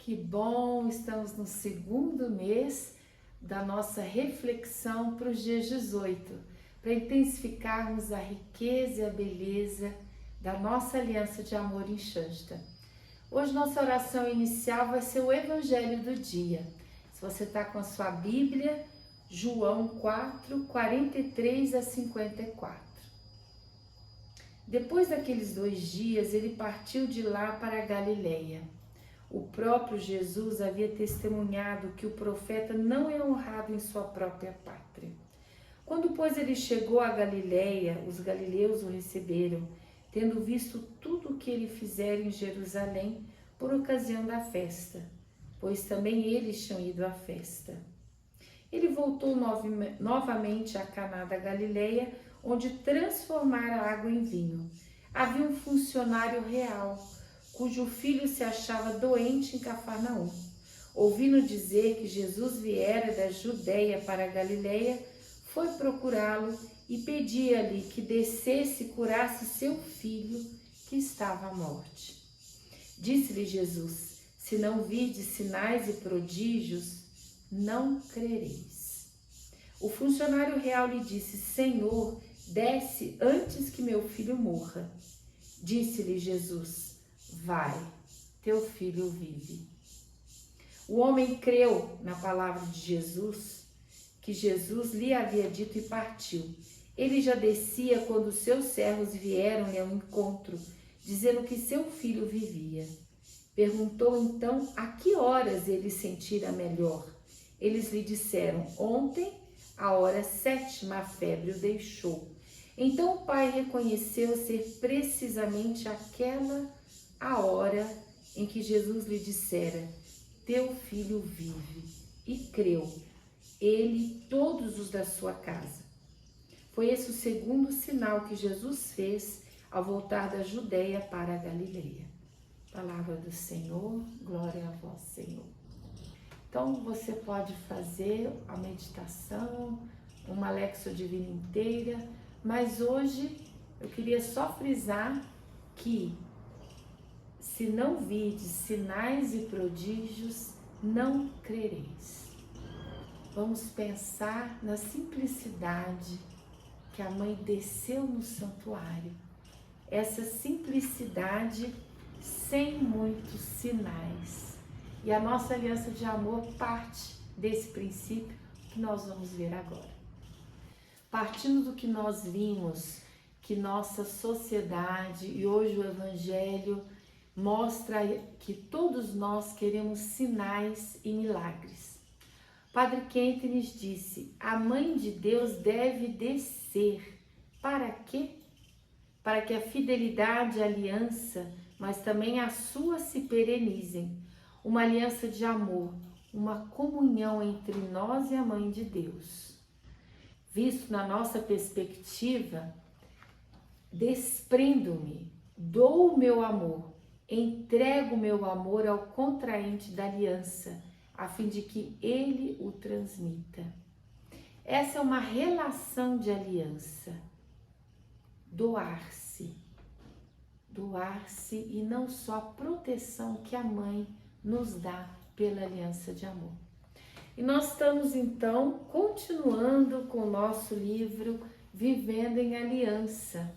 Que bom! Estamos no segundo mês da nossa reflexão para os dias 18, para intensificarmos a riqueza e a beleza da nossa aliança de amor em Shansta. Hoje nossa oração inicial vai ser o Evangelho do dia. Se você está com a sua Bíblia, João 4, 43 a 54. Depois daqueles 2 dias, ele partiu de lá para a Galileia. O próprio Jesus havia testemunhado que o profeta não é honrado em sua própria pátria. Quando, pois, ele chegou à Galileia, os galileus o receberam, tendo visto tudo o que ele fizera em Jerusalém por ocasião da festa, pois também eles tinham ido à festa. Ele voltou novamente a Caná da Galileia, onde transformara a água em vinho. Havia um funcionário real, cujo filho se achava doente em Cafarnaum. Ouvindo dizer que Jesus viera da Judeia para a Galileia, foi procurá-lo e pedia-lhe que descesse e curasse seu filho, que estava à morte. Disse-lhe Jesus: se não virdes sinais e prodígios, não crereis. O funcionário real lhe disse: Senhor, desce antes que meu filho morra. Disse-lhe Jesus: vai, teu filho vive. O homem creu na palavra de Jesus, que Jesus lhe havia dito, e partiu. Ele já descia quando seus servos vieram-lhe ao encontro, dizendo que seu filho vivia. Perguntou então a que horas ele sentira melhor. Eles lhe disseram: ontem, à hora 7, a febre o deixou. Então o pai reconheceu ser precisamente aquela a hora em que Jesus lhe dissera: teu filho vive, e creu, ele e todos os da sua casa. Foi esse o segundo sinal que Jesus fez ao voltar da Judeia para a Galileia. Palavra do Senhor, glória a vós, Senhor. Então você pode fazer a meditação, uma Lexio Divina inteira, mas hoje eu queria só frisar que se não virdes sinais e prodígios, não crereis. Vamos pensar na simplicidade que a mãe desceu no santuário. Essa simplicidade sem muitos sinais. E a nossa aliança de amor parte desse princípio que nós vamos ver agora. Partindo do que nós vimos, que nossa sociedade e hoje o Evangelho mostra que todos nós queremos sinais e milagres. Padre Kentenich disse: a Mãe de Deus deve descer. Para quê? Para que a fidelidade e a aliança, mas também a sua, se perenizem. Uma aliança de amor, uma comunhão entre nós e a Mãe de Deus. Visto na nossa perspectiva, desprendo-me, dou o meu amor, entrego o meu amor ao contraente da aliança, a fim de que ele o transmita. Essa é uma relação de aliança. Doar-se e não só a proteção que a mãe nos dá pela aliança de amor. E nós estamos então continuando com o nosso livro Vivendo em Aliança,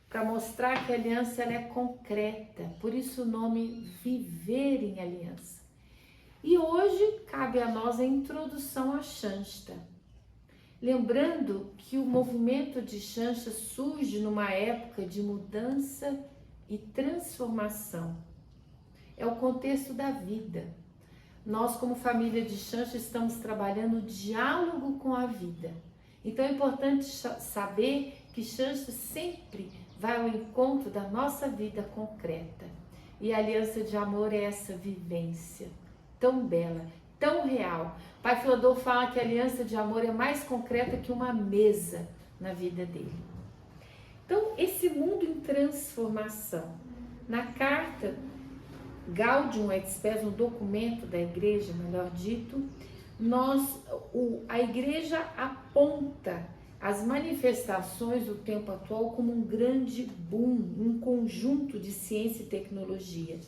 para mostrar que a aliança ela é concreta, por isso o nome Viver em Aliança. E hoje cabe a nós a introdução a Shansta. Lembrando que o movimento de Shansta surge numa época de mudança e transformação. É o contexto da vida. Nós, como família de Shansta, estamos trabalhando o diálogo com a vida. Então é importante saber que Shansta sempre vai ao encontro da nossa vida concreta. E a aliança de amor é essa vivência tão bela, tão real. Pai Fiodor fala que a aliança de amor é mais concreta que uma mesa na vida dele. Então, esse mundo em transformação. Na carta Gaudium et Spes, um documento da igreja, melhor dito, a igreja aponta as manifestações do tempo atual como um grande boom, um conjunto de ciência e tecnologia.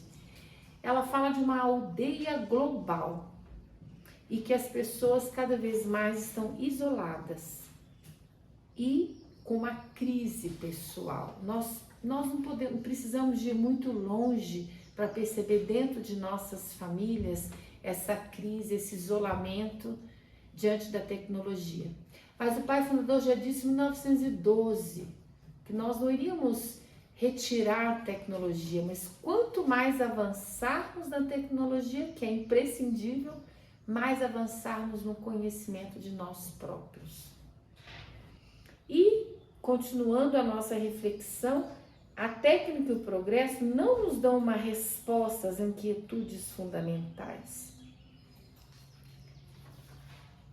ela fala de uma aldeia global e que as pessoas cada vez mais estão isoladas e com uma crise pessoal. Nós não precisamos de ir muito longe para perceber dentro de nossas famílias essa crise, esse isolamento diante da tecnologia. Mas o pai fundador já disse em 1912 que nós não iríamos retirar a tecnologia, mas quanto mais avançarmos na tecnologia, que é imprescindível, mais avançarmos no conhecimento de nós próprios. E, continuando a nossa reflexão, a técnica e o progresso não nos dão uma resposta às inquietudes fundamentais.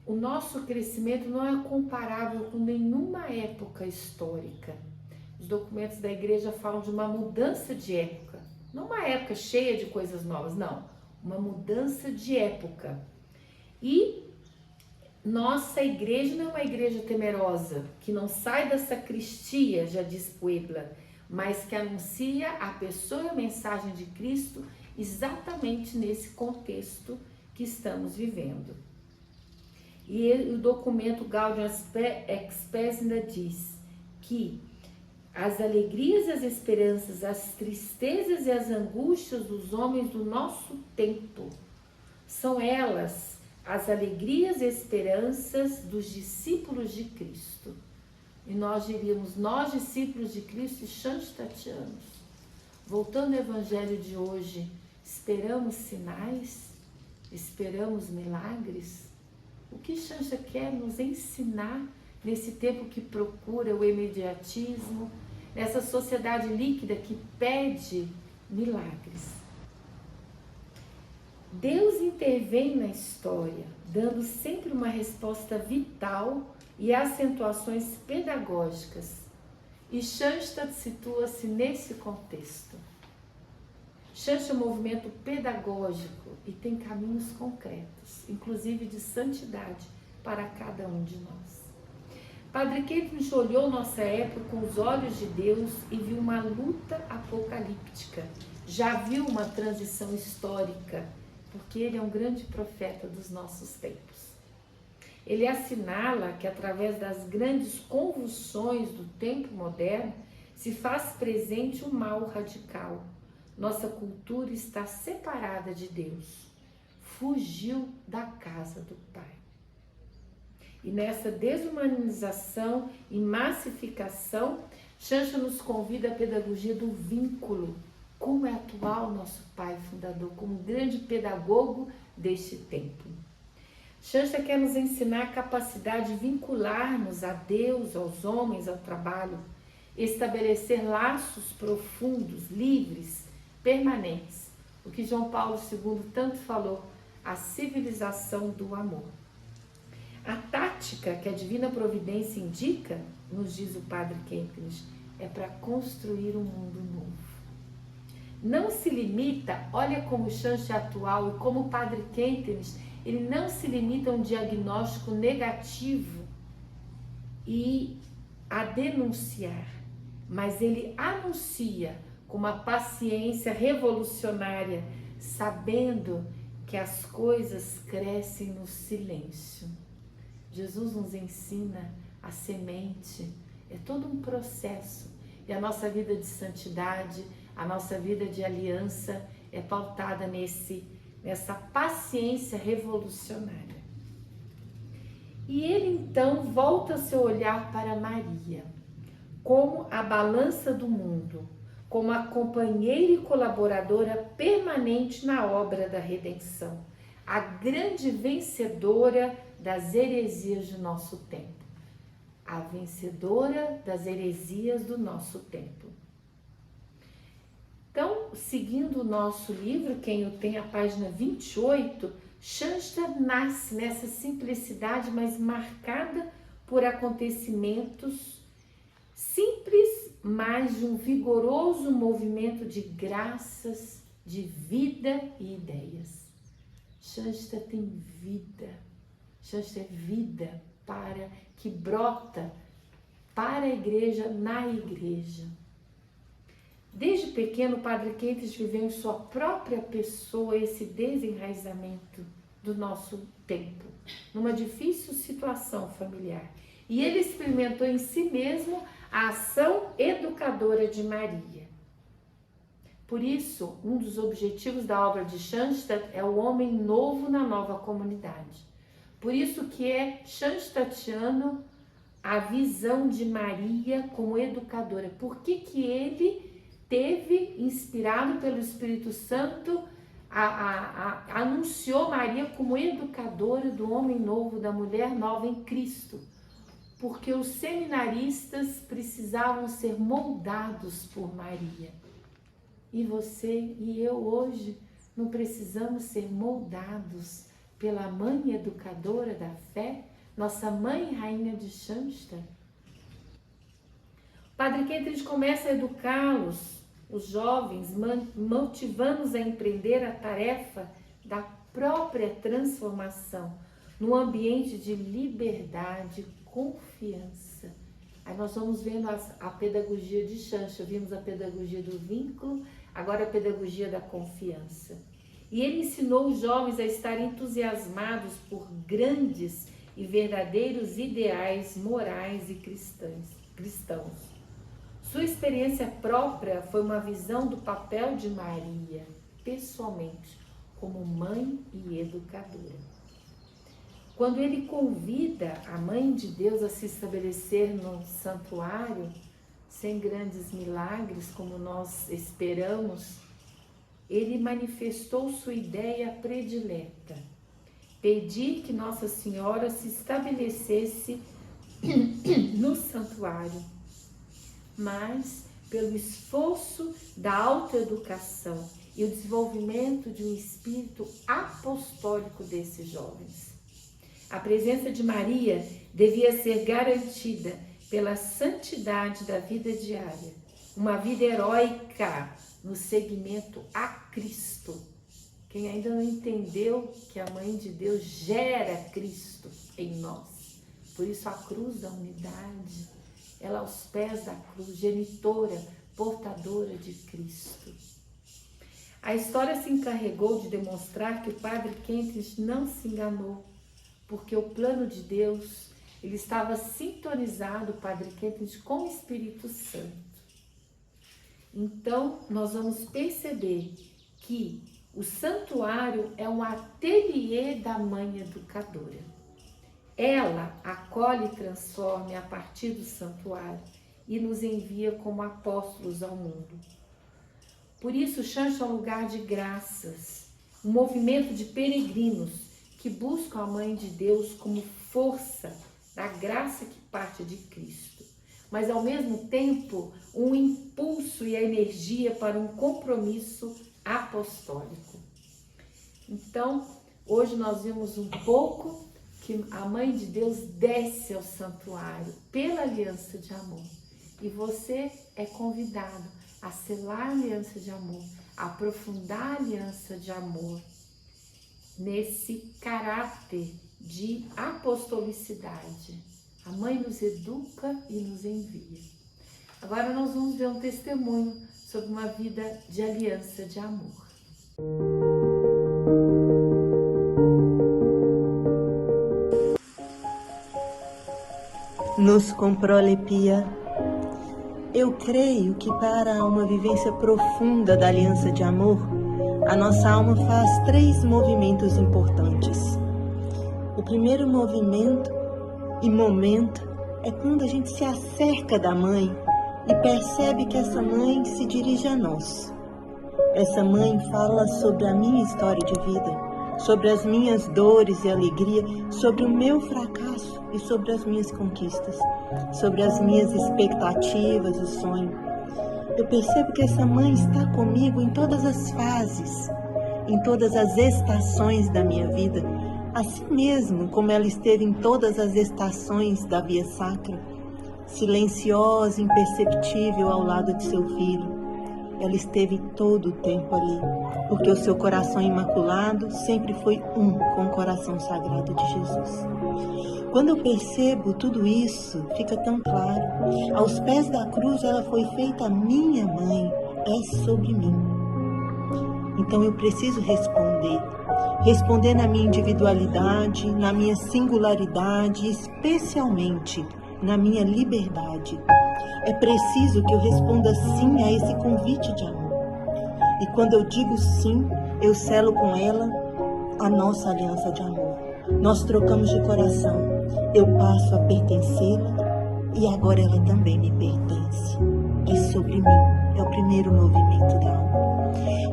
O nosso crescimento não é comparável com nenhuma época histórica. Os documentos da igreja falam de uma mudança de época. Não uma época cheia de coisas novas, não. Uma mudança de época. E nossa igreja não é uma igreja temerosa, que não sai da sacristia, já diz Puebla, mas que anuncia a pessoa e a mensagem de Cristo exatamente nesse contexto que estamos vivendo. E o documento Gaudium et Spes ainda diz que as alegrias e as esperanças, as tristezas e as angústias dos homens do nosso tempo, são elas as alegrias e esperanças dos discípulos de Cristo. E nós diríamos, nós discípulos de Cristo e Shanstatianos, voltando ao evangelho de hoje, esperamos sinais? Esperamos milagres? O que Shansta quer nos ensinar nesse tempo que procura o imediatismo, nessa sociedade líquida que pede milagres? Deus intervém na história, dando sempre uma resposta vital e acentuações pedagógicas. E Shansta situa-se nesse contexto. Shansta é um movimento pedagógico e tem caminhos concretos, inclusive de santidade para cada um de nós. Padre Kempis olhou nossa época com os olhos de Deus e viu uma luta apocalíptica. Já viu uma transição histórica, porque ele é um grande profeta dos nossos tempos. Ele assinala que através das grandes convulsões do tempo moderno se faz presente o mal radical. Nossa cultura está separada de Deus, fugiu da casa do Pai. E nessa desumanização e massificação, Shansta nos convida à pedagogia do vínculo, como é atual nosso pai fundador, como grande pedagogo deste tempo. Shansta quer nos ensinar a capacidade de vincular-nos a Deus, aos homens, ao trabalho, estabelecer laços profundos, livres, permanentes, o que João Paulo II tanto falou, a civilização do amor. A tática que a Divina Providência indica, nos diz o Padre Kempis, é para construir um mundo novo. Não se limita, olha como o Shansta é atual e como o Padre Kempis, ele não se limita a um diagnóstico negativo e a denunciar, mas ele anuncia com uma paciência revolucionária, sabendo que as coisas crescem no silêncio. Jesus nos ensina a semente, é todo um processo, e a nossa vida de santidade, a nossa vida de aliança é pautada nessa paciência revolucionária. E ele então volta seu olhar para Maria, como a balança do mundo, como a companheira e colaboradora permanente na obra da redenção, a grande vencedora das heresias do nosso tempo, a vencedora das heresias do nosso tempo. Então, seguindo o nosso livro, quem o tem, a página 28, Shansta nasce nessa simplicidade, mas marcada por acontecimentos simples, mas de um vigoroso movimento de graças, de vida e ideias. Shansta tem vida, Shansta é vida que brota para a igreja, na igreja. Desde pequeno, o Padre Quentes viveu em sua própria pessoa esse desenraizamento do nosso tempo, numa difícil situação familiar. E ele experimentou em si mesmo a ação educadora de Maria. Por isso, um dos objetivos da obra de Schanstatt é o homem novo na nova comunidade. Por isso que é schanstattiano a visão de Maria como educadora. Por que que ele teve, inspirado pelo Espírito Santo, anunciou Maria como educadora do homem novo, da mulher nova em Cristo? Porque os seminaristas precisavam ser moldados por Maria. E você e eu hoje não precisamos ser moldados pela mãe educadora da fé, nossa mãe rainha de Schanstatt? Padre Quentes começa a educá-los, os jovens, motivando-os a empreender a tarefa da própria transformação, num ambiente de liberdade, confiança. Aí nós vamos vendo a pedagogia de Schanstatt, vimos a pedagogia do vínculo, agora a pedagogia da confiança. E ele ensinou os jovens a estar entusiasmados por grandes e verdadeiros ideais morais e cristãos. Sua experiência própria foi uma visão do papel de Maria, pessoalmente, como mãe e educadora. Quando ele convida a Mãe de Deus a se estabelecer no santuário, sem grandes milagres como nós esperamos, ele manifestou sua ideia predileta: pedir que Nossa Senhora se estabelecesse no santuário, mas pelo esforço da autoeducação e o desenvolvimento de um espírito apostólico desses jovens. A presença de Maria devia ser garantida pela santidade da vida diária, uma vida heróica no seguimento a Cristo. Quem ainda não entendeu que a Mãe de Deus gera Cristo em nós, por isso a cruz da unidade, ela aos pés da cruz, genitora, portadora de Cristo. A história se encarregou de demonstrar que o Padre Quentes não se enganou, porque o plano de Deus, ele estava sintonizado, o Padre Quentes, com o Espírito Santo. Então, nós vamos perceber que o santuário é um ateliê da Mãe Educadora. Ela acolhe e transforma a partir do santuário e nos envia como apóstolos ao mundo. Por isso, Schanstatt é um lugar de graças, um movimento de peregrinos que buscam a Mãe de Deus como força da graça que parte de Cristo, mas ao mesmo tempo um impulso e a energia para um compromisso apostólico. Então, hoje nós vimos um pouco que a Mãe de Deus desce ao santuário pela aliança de amor. E você é convidado a selar a aliança de amor, a aprofundar a aliança de amor nesse caráter de apostolicidade. A Mãe nos educa e nos envia. Agora nós vamos ver um testemunho sobre uma vida de aliança de amor. Nos comprolepia. Eu creio que para uma vivência profunda da aliança de amor, a nossa alma faz 3 movimentos importantes. O primeiro movimento e momento é quando a gente se acerca da Mãe e percebe que essa Mãe se dirige a nós. Essa Mãe fala sobre a minha história de vida, sobre as minhas dores e alegria, sobre o meu fracasso e sobre as minhas conquistas, sobre as minhas expectativas e sonhos. Eu percebo que essa Mãe está comigo em todas as fases, em todas as estações da minha vida, assim mesmo como ela esteve em todas as estações da Via Sacra, silenciosa, imperceptível ao lado de seu filho. Ela esteve todo o tempo ali, porque o seu coração imaculado sempre foi um com o coração sagrado de Jesus. Quando eu percebo tudo isso, fica tão claro. Aos pés da cruz ela foi feita a minha mãe, é sobre mim. Então eu preciso responder na minha individualidade, na minha singularidade, especialmente na minha liberdade. É preciso que eu responda sim a esse convite de amor. E quando eu digo sim, eu selo com ela a nossa aliança de amor. Nós trocamos de coração. Eu passo a pertencê-la e agora ela também me pertence. É sobre mim. É o primeiro movimento da alma.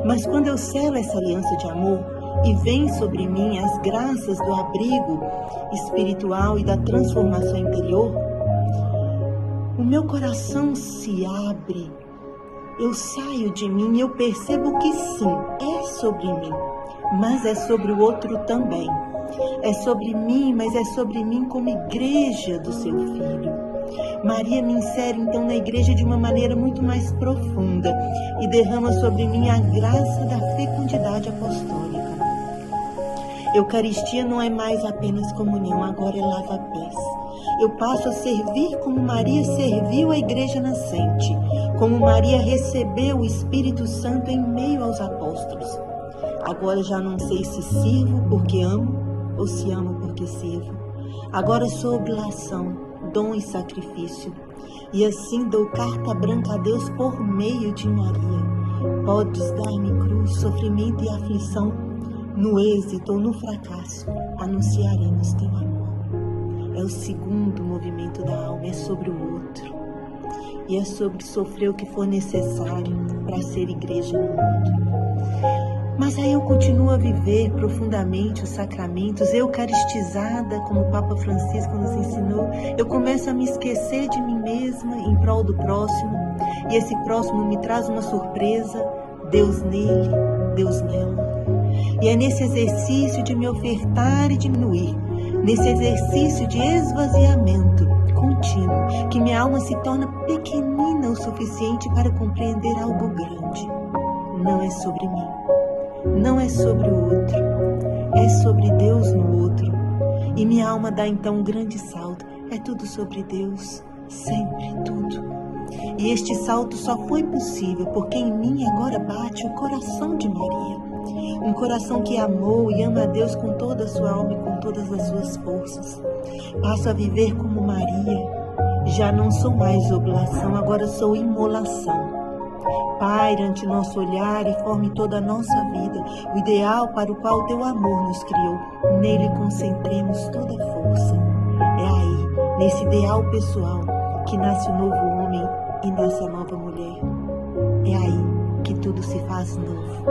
Mas quando eu selo essa aliança de amor e vem sobre mim as graças do abrigo espiritual e da transformação interior, o meu coração se abre. Eu saio de mim e eu percebo que sim, é sobre mim, mas é sobre o outro também. É sobre mim, mas é sobre mim como igreja do seu filho. Maria me insere então na igreja de uma maneira muito mais profunda e derrama sobre mim a graça da fecundidade apostólica. Eucaristia não é mais apenas comunhão, agora é lava-pés. Eu passo a servir como Maria serviu a igreja nascente, como Maria recebeu o Espírito Santo em meio aos apóstolos. Agora já não sei se sirvo porque amo ou se amo porque sirvo. Agora sou oblação, dom e sacrifício. E assim dou carta branca a Deus por meio de Maria. Podes dar-me cruz, sofrimento e aflição. No êxito ou no fracasso, anunciaremos teu amor. É o segundo movimento da alma, é sobre o outro. E é sobre sofrer o que for necessário para ser igreja no mundo. Mas aí eu continuo a viver profundamente os sacramentos, eucaristizada, como o Papa Francisco nos ensinou. Eu começo a me esquecer de mim mesma em prol do próximo. E esse próximo me traz uma surpresa, Deus nele, Deus nela. E é nesse exercício de me ofertar e diminuir, nesse exercício de esvaziamento contínuo, que minha alma se torna pequenina o suficiente para compreender algo grande. Não é sobre mim, não é sobre o outro, é sobre Deus no outro. E minha alma dá então um grande salto. É tudo sobre Deus, sempre tudo. E este salto só foi possível porque em mim agora bate o coração de Maria. Um coração que amou e ama a Deus com toda a sua alma e com todas as suas forças. Passo a viver como Maria. Já não sou mais oblação, agora sou imolação. Paire ante nosso olhar e forme toda a nossa vida, o ideal para o qual teu amor nos criou. Nele concentremos toda a força. É aí, nesse ideal pessoal, que nasce o novo homem e nasce a nova mulher. É aí que tudo se faz novo.